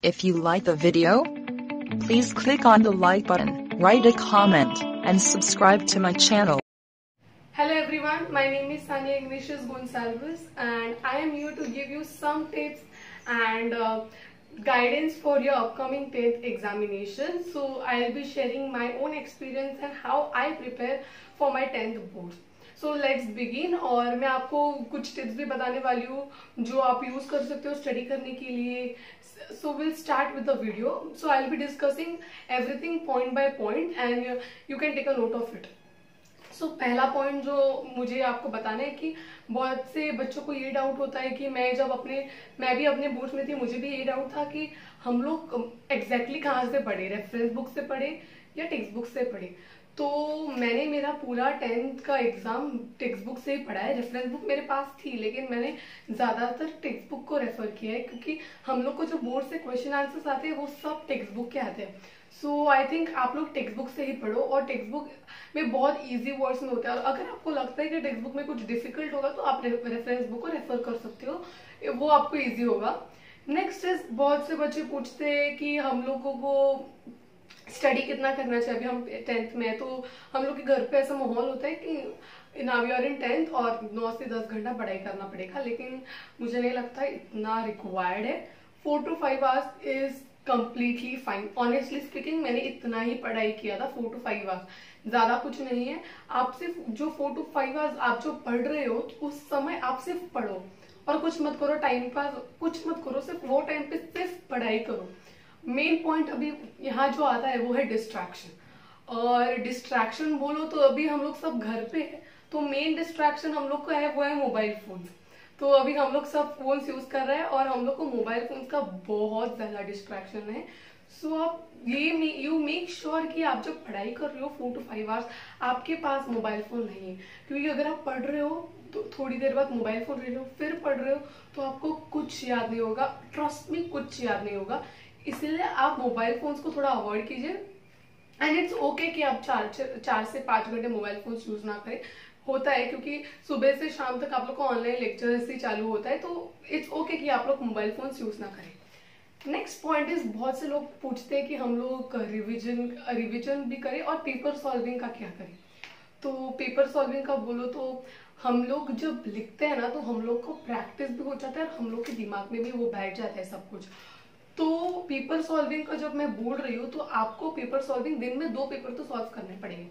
If you like the video, please click on the like button, write a comment, and subscribe to my channel. Hello everyone, my name is Sanya Ignatius Gonsalves and I am here to give you some tips and guidance for your upcoming 10th examination. So I'll be sharing my own experience and how I prepare for my 10th board. So let's begin. और मैं आपको कुछ tips भी बताने वाली हूँ जो आप यूज कर सकते हो स्टडी करने के लिए. So we'll start with the video. So I'll be discussing everything point by point and you can take a note of it. So पहला पॉइंट जो मुझे आपको बताना है कि बहुत से बच्चों को ये डाउट होता है कि मैं भी अपने बोर्ड में थी, मुझे भी ये डाउट था कि हम लोग एग्जैक्टली कहाँ से पढ़े, रेफरेंस बुक से पढ़े या टेक्स्ट बुक से पढ़े. तो मैंने मेरा पूरा 10th का एग्जाम टेक्स्ट बुक से ही पढ़ा है. रेफरेंस बुक मेरे पास थी लेकिन मैंने ज्यादातर टेक्स्ट बुक को रेफर किया है क्योंकि हम लोग को जो बोर्ड से क्वेश्चन आंसर्स आते हैं वो सब टेक्स्ट बुक के आते हैं. सो आई थिंक आप लोग टेक्स्ट बुक से ही पढ़ो और टेक्स्ट बुक में बहुत इजी वर्ड्स में होता है. और अगर आपको लगता है कि टेक्स्ट बुक में कुछ डिफिकल्ट होगा तो आप रेफरेंस बुक को रेफर कर सकते हो, वो आपको इजी होगा. नेक्स्ट इज, बहुत से बच्चे पूछते हैं कि हम लोगों को स्टडी कितना करना चाहिए. अभी हम 10th में है तो हम लोग के घर पे ऐसा माहौल होता है कि now you are in 10th और 9 से 10 घंटा पढ़ाई करना पड़ेगा, लेकिन मुझे नहीं लगता इतना रिक्वायर्ड है. 4 to 5 hours is completely fine. Honestly speaking मैंने इतना ही पढ़ाई किया था, 4 to 5 आवर्स, ज्यादा कुछ नहीं है. आप सिर्फ जो 4 to 5 आवर्स आप जो पढ़ रहे हो उस समय आप सिर्फ पढ़ो और कुछ मत करो, टाइम पास कुछ मत करो, सिर्फ वो टाइम पे सिर्फ पढ़ाई करो. मेन पॉइंट अभी यहाँ जो आता है वो है डिस्ट्रैक्शन. और डिस्ट्रैक्शन बोलो तो अभी हम लोग सब घर पे है तो मेन डिस्ट्रैक्शन हम लोग का है वो है मोबाइल फोन. तो अभी हम लोग सब फोन यूज कर रहे हैं और हम लोग को मोबाइल फोन का बहुत ज्यादा डिस्ट्रैक्शन है. सो आप यू मेक श्योर कि आप जब पढ़ाई कर रहे हो 4 to 5 आवर्स आपके पास मोबाइल फोन नहीं है, क्योंकि अगर आप पढ़ रहे हो तो थोड़ी देर बाद मोबाइल फोन ले रहे हो फिर पढ़ रहे हो तो आपको कुछ याद नहीं होगा. ट्रस्ट मी, कुछ याद नहीं होगा. इसलिए आप मोबाइल फोन्स को थोड़ा अवॉइड कीजिए. एंड इट्स ओके कि आप 4 से 5 घंटे मोबाइल फोन्स यूज ना करें. होता है क्योंकि सुबह से शाम तक आप लोग को ऑनलाइन लेक्चर ऐसे ही चालू होता है, तो इट्स ओके कि आप लोग मोबाइल फोन्स यूज ना करें. नेक्स्ट पॉइंट इज, बहुत से लोग पूछते हैं कि हम लोग रिविजन भी करें और पेपर सॉल्विंग का क्या करें. तो पेपर सॉल्विंग का बोलो तो हम लोग जब लिखते हैं ना तो हम लोग को प्रैक्टिस भी हो जाता है और हम लोग के दिमाग में भी वो बैठ जाता है सब कुछ. तो पेपर सॉल्विंग का जब मैं बोल रही हूँ तो आपको पेपर सॉल्विंग दिन में 2 पेपर तो सॉल्व करने पड़ेंगे,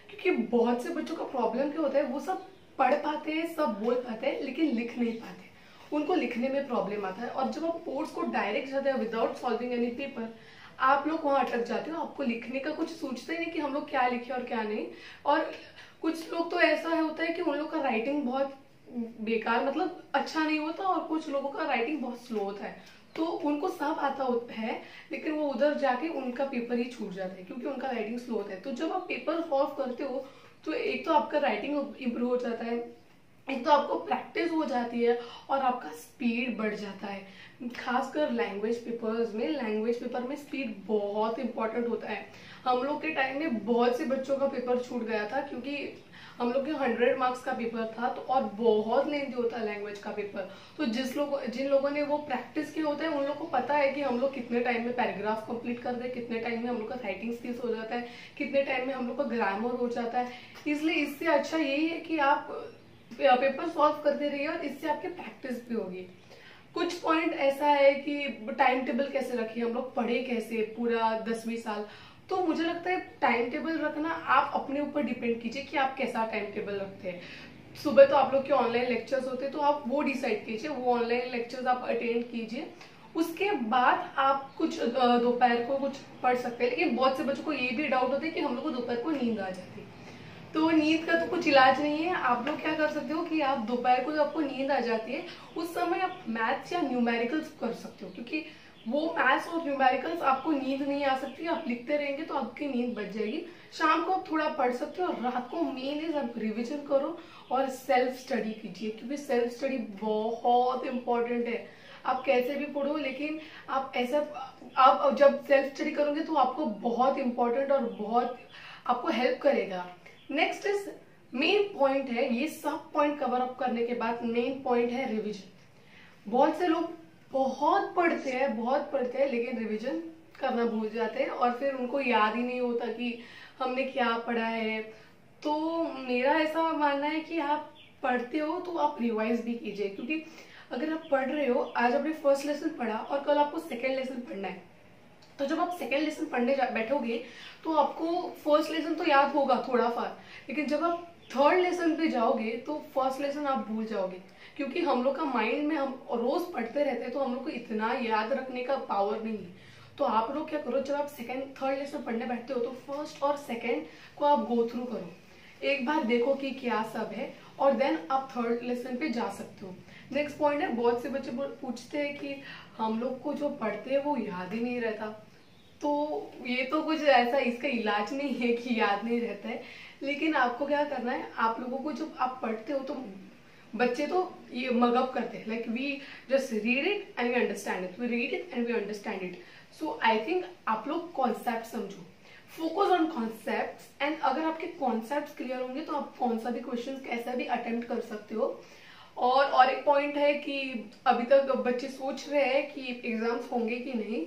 क्योंकि बहुत से बच्चों का प्रॉब्लम क्या होता है, वो सब पढ़ पाते हैं, सब बोल पाते हैं, लेकिन लिख नहीं पाते. उनको लिखने में प्रॉब्लम आता है और जब आप बोर्ड्स को डायरेक्ट जाते हैं विदाउट सॉल्विंग एनी पेपर, आप लोग वहां अटक जाते हो. आपको लिखने का कुछ सोचते ही नहीं कि हम लोग क्या लिखे और क्या नहीं. और कुछ लोग तो ऐसा होता है कि उन लोग का राइटिंग बहुत बेकार, मतलब अच्छा नहीं होता, और कुछ लोगों का राइटिंग बहुत स्लो होता है. तो उनको सब आता है लेकिन वो उधर जाके उनका पेपर ही छूट जाता है क्योंकि उनका राइटिंग स्लो होता है. तो जब आप पेपर सॉल्व करते हो तो एक तो आपका राइटिंग इंप्रूव हो जाता है, एक तो आपको प्रैक्टिस हो जाती है और आपका स्पीड बढ़ जाता है. खासकर लैंग्वेज पेपर में स्पीड बहुत इंपॉर्टेंट होता है. हम लोग के टाइम में बहुत से बच्चों का पेपर छूट गया था क्योंकि हम लोग के 100 मार्क्स का पेपर था तो और बहुत लेंथी होता है लैंग्वेज का पेपर. तो जिन लोगों ने वो प्रैक्टिस किया होता है उन लोगों को पता है कि हम लोग कितने टाइम में पैराग्राफ कंप्लीट कर दे, कितने टाइम में हम लोग का राइटिंग स्किल्स हो जाता है, कितने टाइम में हम लोग का ग्रामर हो जाता है. इसलिए इससे अच्छा यही है कि आप पेपर सॉल्व करते रहिए और इससे आपकी प्रैक्टिस भी होगी. कुछ पॉइंट ऐसा है कि टाइम टेबल कैसे रखिए, हम लोग पढ़े कैसे पूरा 10-20 साल. तो मुझे लगता है टाइम टेबल रखना आप अपने ऊपर डिपेंड कीजिए कि आप कैसा टाइम टेबल रखते हैं. सुबह तो आप लोग के ऑनलाइन लेक्चर्स होते हैं तो आप वो डिसाइड कीजिए, वो ऑनलाइन लेक्चर्स आप अटेंड कीजिए. उसके बाद आप कुछ दोपहर को कुछ पढ़ सकते हैं. लेकिन बहुत से बच्चों को ये भी डाउट होता है कि हम लोग को दोपहर को नींद आ जाती है. तो नींद का तो कुछ इलाज नहीं है. आप लोग क्या कर सकते हो कि आप दोपहर को जब आपको नींद आ जाती है उस समय आप मैथ्स या न्यूमेरिकल्स कर सकते हो, क्योंकि वो मैथ्स और न्यूमेरिकल्स आपको नींद नहीं आ सकती. आप लिखते रहेंगे तो आपकी नींद बच जाएगी. शाम को आप थोड़ा पढ़ सकते हो और रात को मेन इज आप रिविजन करो और सेल्फ स्टडी कीजिए, क्योंकि सेल्फ स्टडी बहुत इंपॉर्टेंट है. आप कैसे भी पढ़ो लेकिन आप जब सेल्फ स्टडी करोगे तो आपको बहुत इंपॉर्टेंट और बहुत आपको हेल्प करेगा. नेक्स्ट इज मेन पॉइंट है, ये सब पॉइंट कवर अप करने के बाद मेन पॉइंट है रिविजन. बहुत से लोग बहुत पढ़ते हैं लेकिन रिवीजन करना भूल जाते हैं और फिर उनको याद ही नहीं होता कि हमने क्या पढ़ा है। तो मेरा ऐसा मानना है कि आप पढ़ते हो तो आप रिवाइज भी कीजिए, क्योंकि अगर आप पढ़ रहे हो, आज आपने फर्स्ट लेसन पढ़ा और कल आपको सेकेंड लेसन पढ़ना है, तो जब आप सेकेंड लेसन पढ़ने बैठोगे तो आपको फर्स्ट लेसन तो याद होगा थोड़ा फार, लेकिन जब आप थर्ड लेसन पे जाओगे तो फर्स्ट लेसन आप भूल जाओगे, क्योंकि हम लोग का माइंड में हम रोज पढ़ते रहते हैं तो हम लोग को इतना याद रखने का पावर नहीं है। तो आप लोग क्या करो, जब आप सेकेंड थर्ड लेसन पढ़ने बैठते हो तो फर्स्ट और सेकेंड को आप गो थ्रू करो, एक बार देखो कि क्या सब है, और देन आप थर्ड लेसन पे जा सकते हो। नेक्स्ट पॉइंट है, बहुत से बच्चे पूछते हैं कि हम लोग को जो पढ़ते हैं वो याद ही नहीं रहता। तो ये तो कुछ ऐसा इसका इलाज नहीं है कि याद नहीं रहता है, लेकिन आपको क्या करना है, आप लोगों को जब आप पढ़ते हो तो बच्चे तो ये मगअप करते हैं, like we just read it and we understand it, we read it and we understand it. So I think आप लोग कॉन्सेप्ट समझो, फोकस ऑन कॉन्सेप्ट्स, एंड अगर आपके कॉन्सेप्ट्स क्लियर होंगे तो आप कौन सा भी क्वेश्चन कैसा भी अटेम्प्ट कर सकते हो। और एक पॉइंट है कि अभी तक बच्चे सोच रहे हैं कि एग्जाम्स होंगे कि नहीं,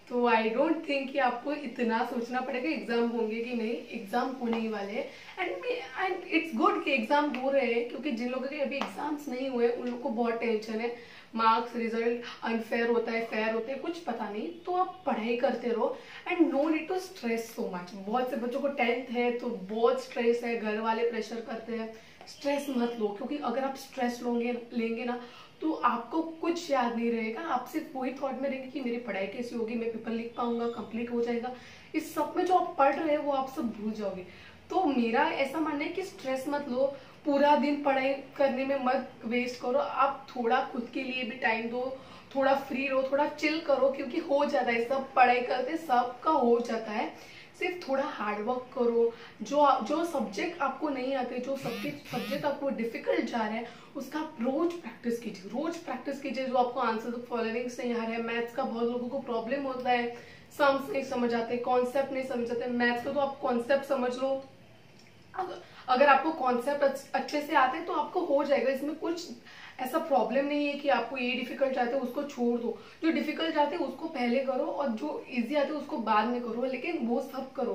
तो आई डोंट थिंक कि आपको इतना सोचना पड़ेगा एग्जाम होंगे कि नहीं, एग्जाम होने ही वाले हैं। एंड इट्स गुड कि एग्जाम हो रहे हैं, क्योंकि जिन लोगों के अभी एग्जाम्स नहीं हुए उन लोगों को बहुत टेंशन है, मार्क्स रिजल्ट अनफेयर होता है, फेयर होते हैं, कुछ पता नहीं। तो आप पढ़ाई करते रहो and no need to stress so much. बहुत से बच्चों को 10th है तो बहुत स्ट्रेस है, घर वाले प्रेशर करते हैं, स्ट्रेस मत लो, क्योंकि अगर आप स्ट्रेस लेंगे ना तो आपको कुछ याद नहीं रहेगा, आप सिर्फ वही थॉट में रहेंगे कि मेरी पढ़ाई कैसी होगी, मैं पेपर लिख पाऊंगा, कंप्लीट हो जाएगा। इस सब में जो आप पढ़ रहे हैं वो आप सब भूल जाओगे। तो मेरा ऐसा मानना है कि स्ट्रेस मत लो, पूरा दिन पढ़ाई करने में मत वेस्ट करो, आप थोड़ा खुद के लिए भी टाइम दो, थोड़ा फ्री रहो, थोड़ा चिल करो, क्योंकि हो जाता है, सब पढ़ाई करते सबका हो जाता है। सिर्फ थोड़ा हार्ड वर्क करो, जो सब्जेक्ट आपको नहीं आते, जो सब्जेक्ट आपको डिफिकल्ट जा रहा है उसका आप रोज प्रैक्टिस कीजिए। जो आपको आंसर फॉलोइंग्स नहीं आ रहा है, मैथ्स का बहुत लोगों को प्रॉब्लम होता है, सम्स नहीं समझ आते, कॉन्सेप्ट नहीं समझ आते, मैथ्स का तो आप कॉन्सेप्ट समझ लो। अगर आपको कॉन्सेप्ट अच्छे से आते हैं तो आपको हो जाएगा, इसमें कुछ ऐसा प्रॉब्लम नहीं है कि आपको ये डिफिकल्ट जाते हैं उसको छोड़ दो, जो डिफिकल्ट जाते हैं उसको पहले करो और जो इजी आते हैं उसको बाद में करो, लेकिन वो सब करो,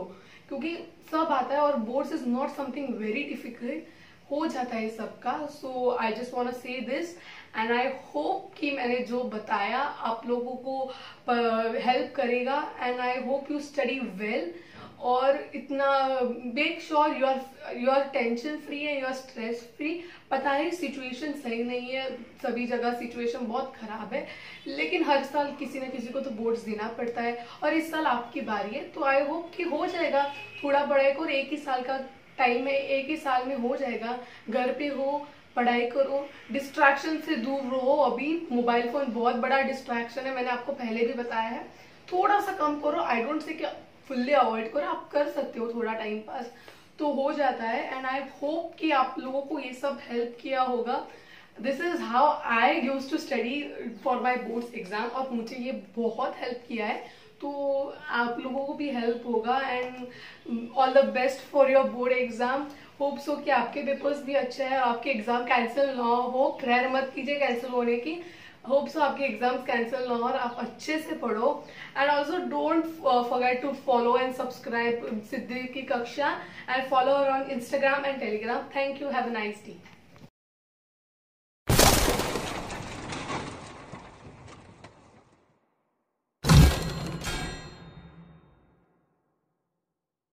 क्योंकि सब आता है और boards is not something very difficult, हो जाता है सबका। So I just want to say this and I hope कि मैंने जो बताया आप लोगों को हेल्प करेगा, and I hope you study well, और इतना make sure you are tension free है, यू आर स्ट्रेस फ्री। पता है सिचुएशन सही नहीं है, सभी जगह सिचुएशन बहुत खराब है, लेकिन हर साल किसी न किसी को तो बोर्ड्स देना पड़ता है, और इस साल आपकी बारी है, तो आई होप कि हो जाएगा। थोड़ा बड़ा और एक ही साल का टाइम है, एक ही साल में हो जाएगा। घर पे हो, पढ़ाई करो, डिस्ट्रैक्शन से दूर रहो। अभी मोबाइल फोन बहुत बड़ा डिस्ट्रैक्शन है, मैंने आपको पहले भी बताया है, थोड़ा सा कम करो। I don't say fully avoid करो, आप कर सकते हो, थोड़ा टाइम पास तो हो जाता है। एंड आई होप कि आप लोगों को ये सब हेल्प किया होगा। This is how I used to study for my boards exam, और मुझे ये बहुत हेल्प किया है, तो आप लोगों को भी हेल्प होगा। And all the best for your board exam. Hope so कि आपके पेपर्स भी अच्छे हैं, आपके एग्जाम कैंसिल ना हो, प्रेयर मत कीजिए कैंसिल होने की। होप सो आपके एग्जाम्स कैंसिल ना हो और आप अच्छे से पढ़ो। And also don't forget to follow and subscribe Siddhi ki Kaksha, and follow around Instagram and Telegram. Thank you, have a nice day.